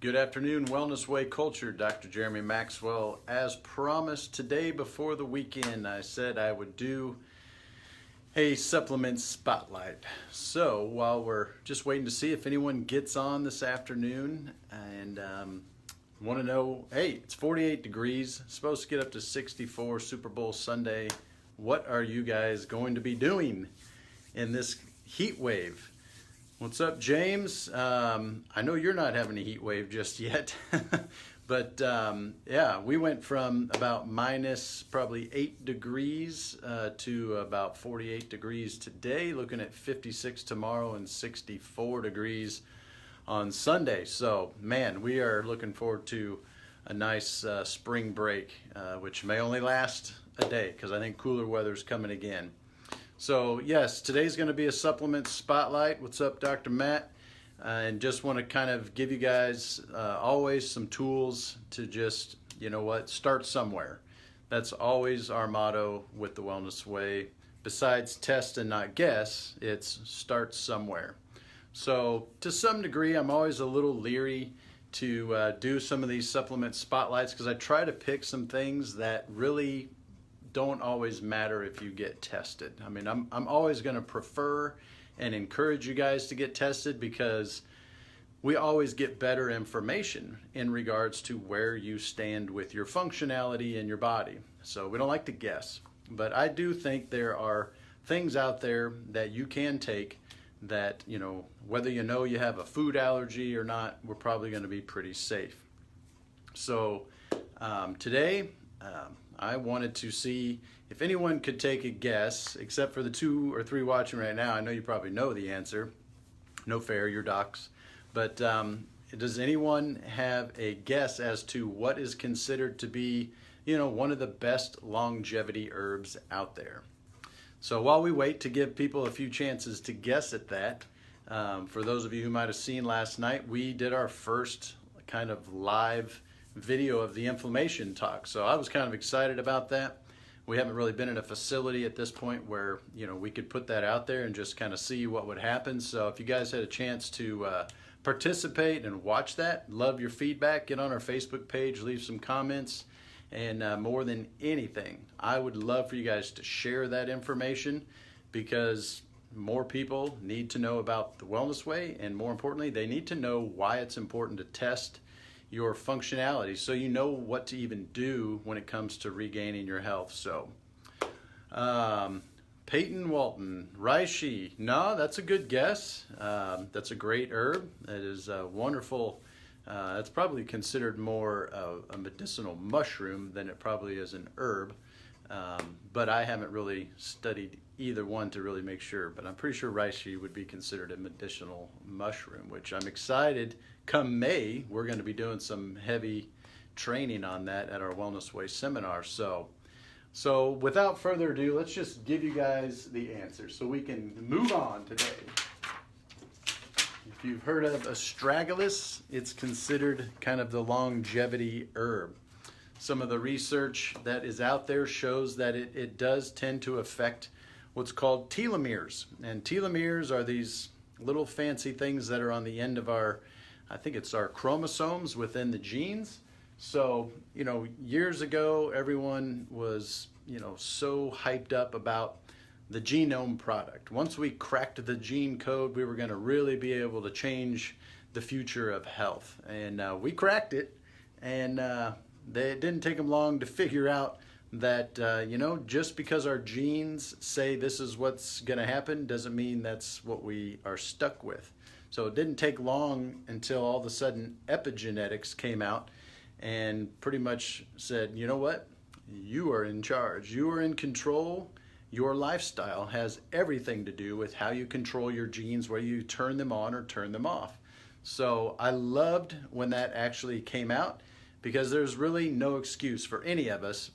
Good afternoon, Wellness Way Culture. Dr. Jeremy Maxwell. As promised, today before the weekend, I said I would do a supplement spotlight. So while we're just waiting to see if anyone gets on this afternoon and want to know, hey, it's 48 degrees, supposed to get up to 64 Super Bowl Sunday. What are you guys going to be doing in this heat wave? What's up, James? I know you're not having a heat wave just yet, but yeah, we went from about minus probably 8 degrees to about 48 degrees today, looking at 56 tomorrow and 64 degrees on Sunday. So, man, we are looking forward to a nice spring break, which may only last a day because I think cooler weather's coming again. So yes, today's going to be a supplement spotlight. What's up, Dr. Matt? And just want to kind of give you guys always some tools to just, you know what, start somewhere. That's always our motto with the Wellness Way. Besides test and not guess, it's start somewhere. So to some degree, I'm always a little leery to do some of these supplement spotlights because I try to pick some things that really don't always matter if you get tested. I mean, I'm always going to prefer and encourage you guys to get tested because we always get better information in regards to where you stand with your functionality in your body. So we don't like to guess, but I do think there are things out there that you can take that, you know, whether you know you have a food allergy or not, we're probably going to be pretty safe. So today, I wanted to see if anyone could take a guess, except for the 2 or 3 watching right now. I know you probably know the answer. No fair, you're docs. But does anyone have a guess as to what is considered to be, you know, one of the best longevity herbs out there? So while we wait to give people a few chances to guess at that, for those of you who might have seen last night, we did our first kind of live video of the inflammation talk. So I was kind of excited about that. We haven't really been in a facility at this point where, you know, we could put that out there and just kind of see what would happen. So if you guys had a chance to participate and watch that, love your feedback, get on our Facebook page, leave some comments, and more than anything, I would love for you guys to share that information because more people need to know about the Wellness Way, and more importantly, they need to know why it's important to test your functionality so you know what to even do when it comes to regaining your health. So Peyton Walton, reishi, no, that's a good guess. That's a great herb. It is a wonderful, it's probably considered more a medicinal mushroom than it probably is an herb, but I haven't really studied either one to really make sure, but I'm pretty sure reishi would be considered a medicinal mushroom, which I'm excited. Come May, we're going to be doing some heavy training on that at our Wellness Way seminar. So without further ado, let's just give you guys the answer so we can move on today. If you've heard of Astragulus, it's considered kind of the longevity herb. Some of the research that is out there shows that it does tend to affect what's called telomeres. And telomeres are these little fancy things that are on the end of our, I think it's our chromosomes within the genes. So, you know, years ago, everyone was, you know, so hyped up about the genome product. Once we cracked the gene code, we were going to really be able to change the future of health. And we cracked it, and it didn't take them long to figure out that, you know, just because our genes say this is what's going to happen doesn't mean that's what we are stuck with. So it didn't take long until all of a sudden epigenetics came out and pretty much said, you know what, you are in charge, you are in control. Your lifestyle has everything to do with how you control your genes, whether you turn them on or turn them off. So I loved when that actually came out because there's really no excuse for any of us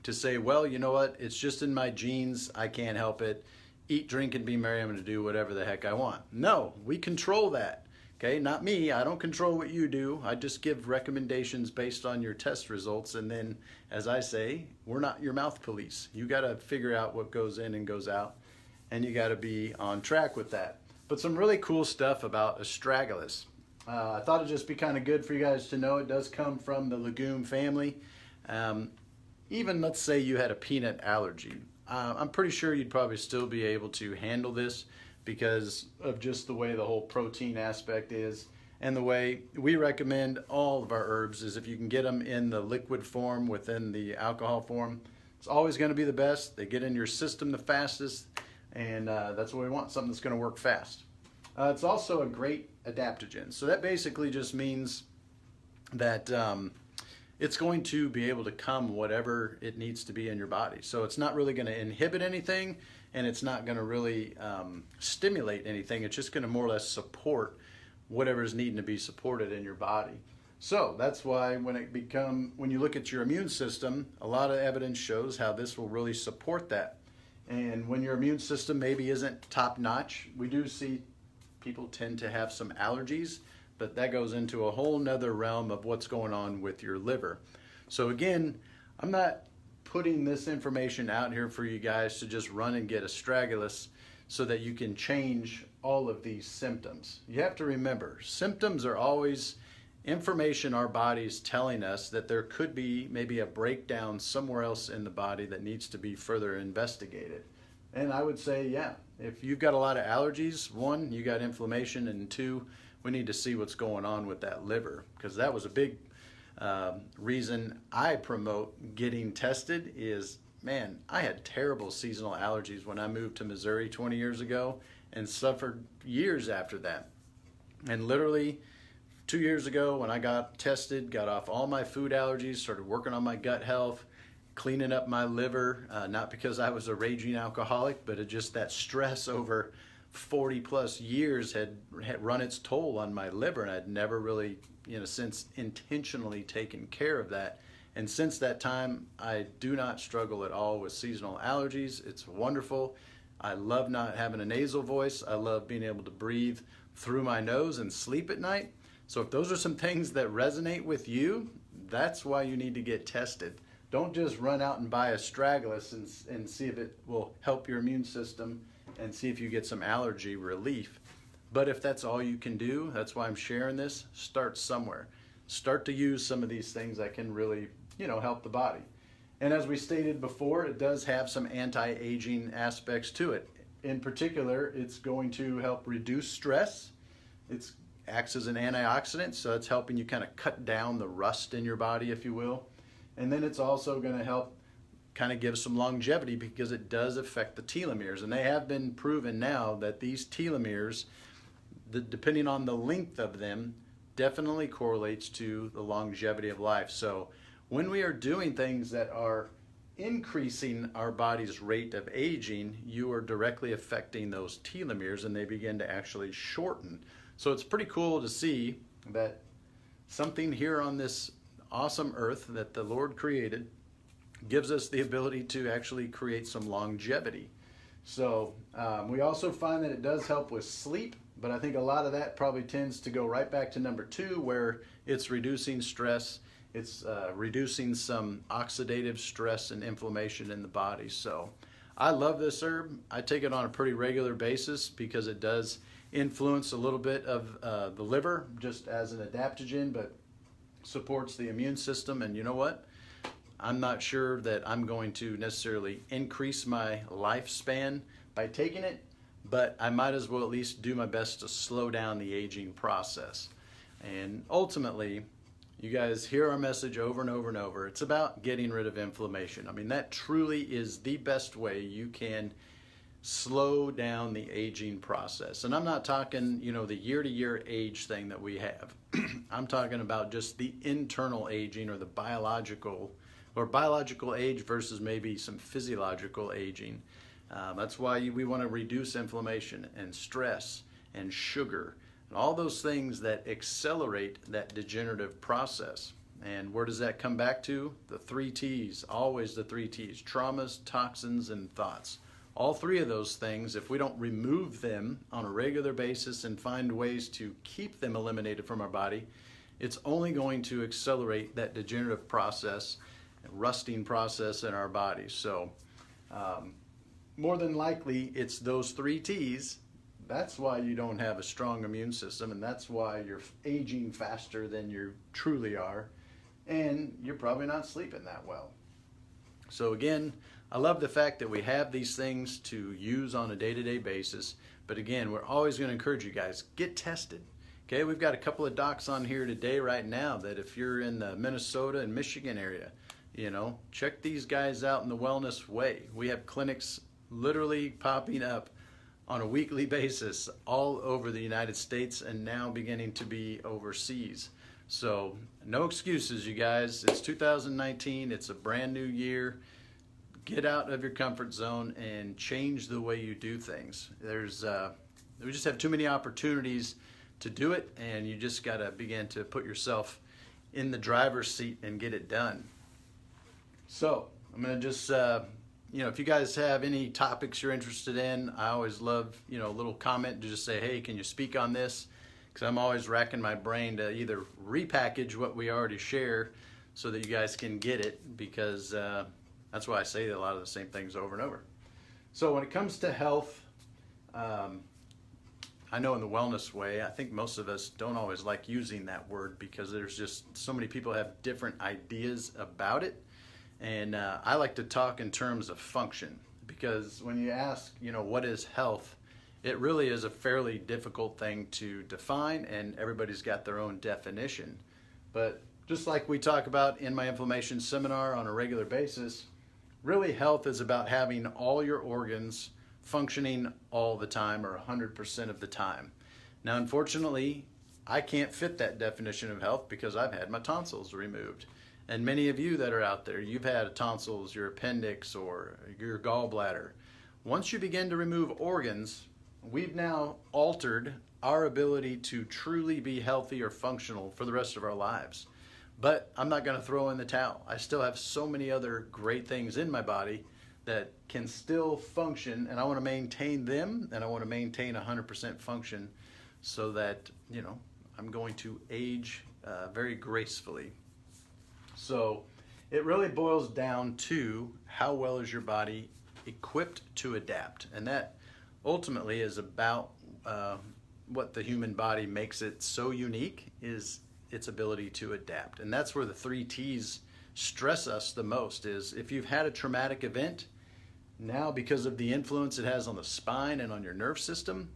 to say, well, you know what, it's just in my genes, I can't help it. Eat, drink, and be merry, I'm going to do whatever the heck I want. No, we control that. Okay, not me. I don't control what you do. I just give recommendations based on your test results. And then, as I say, we're not your mouth police. You got to figure out what goes in and goes out, and you got to be on track with that. But some really cool stuff about Astragulus. I thought it'd just be kind of good for you guys to know it does come from the legume family. Even let's say you had a peanut allergy. I'm pretty sure you'd probably still be able to handle this because of just the way the whole protein aspect is. And the way we recommend all of our herbs is if you can get them in the liquid form within the alcohol form, it's always going to be the best. They get in your system the fastest, and that's what we want, something that's going to work fast. It's also a great adaptogen. So that basically just means that it's going to be able to come whatever it needs to be in your body. So it's not really going to inhibit anything, and it's not going to really stimulate anything. It's just going to more or less support whatever is needing to be supported in your body. So that's why when you look at your immune system, a lot of evidence shows how this will really support that. And when your immune system maybe isn't top notch, we do see people tend to have some allergies, but that goes into a whole nother realm of what's going on with your liver. So again, I'm not putting this information out here for you guys to just run and get Astragulus so that you can change all of these symptoms. You have to remember, symptoms are always information our body's telling us that there could be maybe a breakdown somewhere else in the body that needs to be further investigated. And I would say, yeah, if you've got a lot of allergies, one, you got inflammation, and two, we need to see what's going on with that liver, because that was a big reason I promote getting tested is, man, I had terrible seasonal allergies when I moved to Missouri 20 years ago and suffered years after that. And literally 2 years ago when I got tested, got off all my food allergies, started working on my gut health, cleaning up my liver, not because I was a raging alcoholic, but it just that stress over 40 plus years had run its toll on my liver, and I'd never really, since intentionally taken care of that. And since that time, I do not struggle at all with seasonal allergies. It's wonderful. I love not having a nasal voice. I love being able to breathe through my nose and sleep at night. So if those are some things that resonate with you, that's why you need to get tested. Don't just run out and buy Astragulus and see if it will help your immune system and see if you get some allergy relief. But if that's all you can do, that's why I'm sharing this, start somewhere. Start to use some of these things that can really, help the body. And as we stated before, it does have some anti-aging aspects to it. In particular, it's going to help reduce stress. It acts as an antioxidant, so it's helping you kind of cut down the rust in your body, if you will. And then it's also going to help kind of give some longevity because it does affect the telomeres. And they have been proven now that these telomeres, depending on the length of them, definitely correlates to the longevity of life. So when we are doing things that are increasing our body's rate of aging, you are directly affecting those telomeres and they begin to actually shorten. So it's pretty cool to see that something here on this awesome earth that the Lord created gives us the ability to actually create some longevity. So we also find that it does help with sleep, but I think a lot of that probably tends to go right back to number 2, where it's reducing stress. It's reducing some oxidative stress and inflammation in the body. So I love this herb. I take it on a pretty regular basis because it does influence a little bit of the liver just as an adaptogen, but supports the immune system. And you know what? I'm not sure that I'm going to necessarily increase my lifespan by taking it, but I might as well at least do my best to slow down the aging process. And ultimately, you guys hear our message over and over and over. It's about getting rid of inflammation. I mean, that truly is the best way you can slow down the aging process. And I'm not talking, the year-to-year age thing that we have. I'm talking about just the internal aging or the biological age versus maybe some physiological aging. That's why we want to reduce inflammation and stress and sugar and all those things that accelerate that degenerative process. And where does that come back to? The 3 T's, always the 3 T's, traumas, toxins, and thoughts. All 3 of those things, if we don't remove them on a regular basis and find ways to keep them eliminated from our body, it's only going to accelerate that degenerative process, rusting process in our body. So more than likely, it's those 3 T's That's why you don't have a strong immune system, and that's why you're aging faster than you truly are, and you're probably not sleeping that well. So again, I love the fact that we have these things to use on a day-to-day basis, but again, we're always going to encourage you guys, get tested. Okay, we've got a couple of docs on here today right now that if you're in the Minnesota and Michigan area, you know, check these guys out in the Wellness Way. We have clinics literally popping up on a weekly basis all over the United States and now beginning to be overseas. So no excuses, you guys. It's 2019. It's a brand new year. Get out of your comfort zone and change the way you do things. We just have too many opportunities to do it, and you just got to begin to put yourself in the driver's seat and get it done. So I'm going to just, if you guys have any topics you're interested in, I always love, a little comment to just say, hey, can you speak on this? Because I'm always racking my brain to either repackage what we already share so that you guys can get it, because that's why I say a lot of the same things over and over. So when it comes to health, I know in the Wellness Way, I think most of us don't always like using that word because there's just so many people have different ideas about it. And I like to talk in terms of function, because when you ask, what is health, it really is a fairly difficult thing to define, and everybody's got their own definition. But just like we talk about in my inflammation seminar on a regular basis, really health is about having all your organs functioning all the time, or 100% of the time. Now, unfortunately, I can't fit that definition of health because I've had my tonsils removed. And many of you that are out there, you've had tonsils, your appendix, or your gallbladder. Once you begin to remove organs, we've now altered our ability to truly be healthy or functional for the rest of our lives. But I'm not going to throw in the towel. I still have so many other great things in my body that can still function, and I want to maintain them, and I want to maintain 100% function so that, I'm going to age very gracefully. So it really boils down to how well is your body equipped to adapt, and that ultimately is about what the human body makes it so unique, is its ability to adapt. And that's where the 3 T's stress us the most, is if you've had a traumatic event, now because of the influence it has on the spine and on your nerve system,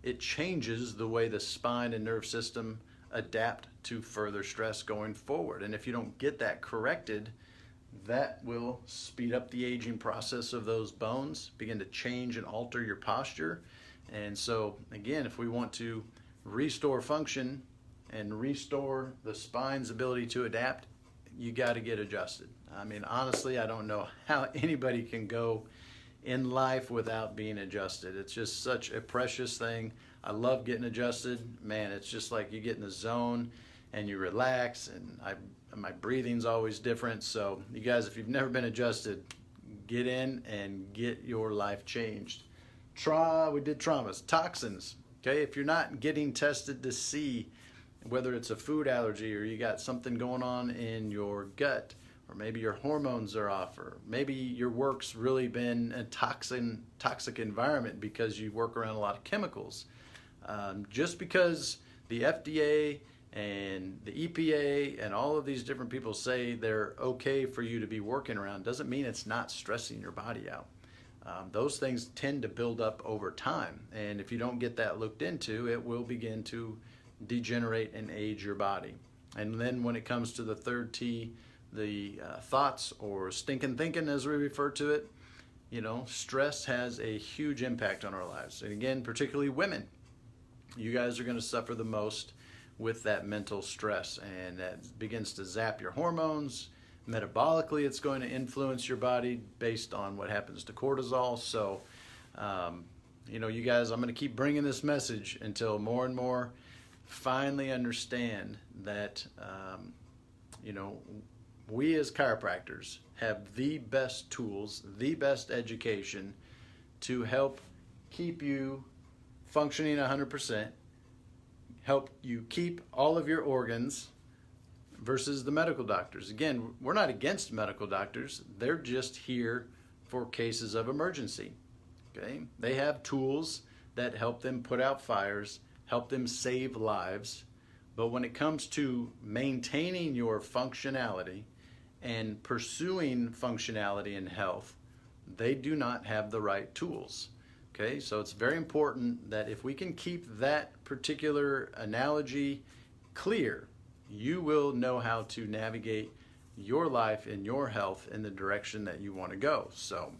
it changes the way the spine and nerve system adapt to further stress going forward. And if you don't get that corrected, that will speed up the aging process of those bones, begin to change and alter your posture. And so again, if we want to restore function and restore the spine's ability to adapt, you got to get adjusted. I mean, honestly, I don't know how anybody can go in life without being adjusted. It's just such a precious thing. I love getting adjusted. Man, it's just like you get in the zone and you relax, and my breathing's always different. So you guys, if you've never been adjusted, get in and get your life changed. We did traumas, toxins. Okay, if you're not getting tested to see whether it's a food allergy, or you got something going on in your gut, or maybe your hormones are off, or maybe your work's really been a toxic environment because you work around a lot of chemicals. Just because the FDA and the EPA and all of these different people say they're okay for you to be working around doesn't mean it's not stressing your body out. Those things tend to build up over time, and if you don't get that looked into, it will begin to degenerate and age your body. And then when it comes to the 3rd T, the thoughts, or stinking thinking as we refer to it, stress has a huge impact on our lives. And again, particularly women, you guys are going to suffer the most with that mental stress, and that begins to zap your hormones. Metabolically, it's going to influence your body based on what happens to cortisol. So, you guys, I'm going to keep bringing this message until more and more finally understand that, we as chiropractors have the best tools, the best education to help keep you functioning 100%, help you keep all of your organs, versus the medical doctors. Again, we're not against medical doctors. They're just here for cases of emergency. Okay? They have tools that help them put out fires, help them save lives. But when it comes to maintaining your functionality and pursuing functionality and health, they do not have the right tools. Okay, so it's very important that if we can keep that particular analogy clear, you will know how to navigate your life and your health in the direction that you want to go. So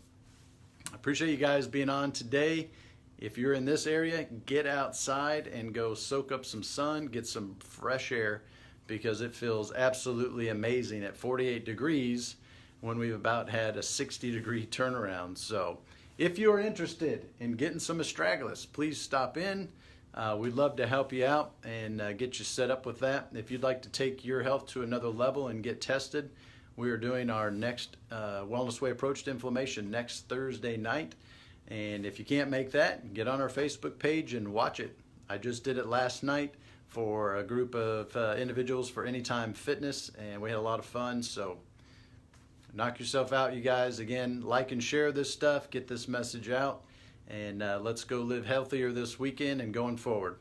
I appreciate you guys being on today. If you're in this area, get outside and go soak up some sun, get some fresh air, because it feels absolutely amazing at 48 degrees when we've about had a 60-degree turnaround. So if you're interested in getting some Astragulus, please stop in. We'd love to help you out and get you set up with that. If you'd like to take your health to another level and get tested, we are doing our next Wellness Way Approach to Inflammation next Thursday night. And if you can't make that, get on our Facebook page and watch it. I just did it last night for a group of individuals for Anytime Fitness, and we had a lot of fun. So knock yourself out, you guys. Again, like and share this stuff, get this message out, and let's go live healthier this weekend and going forward.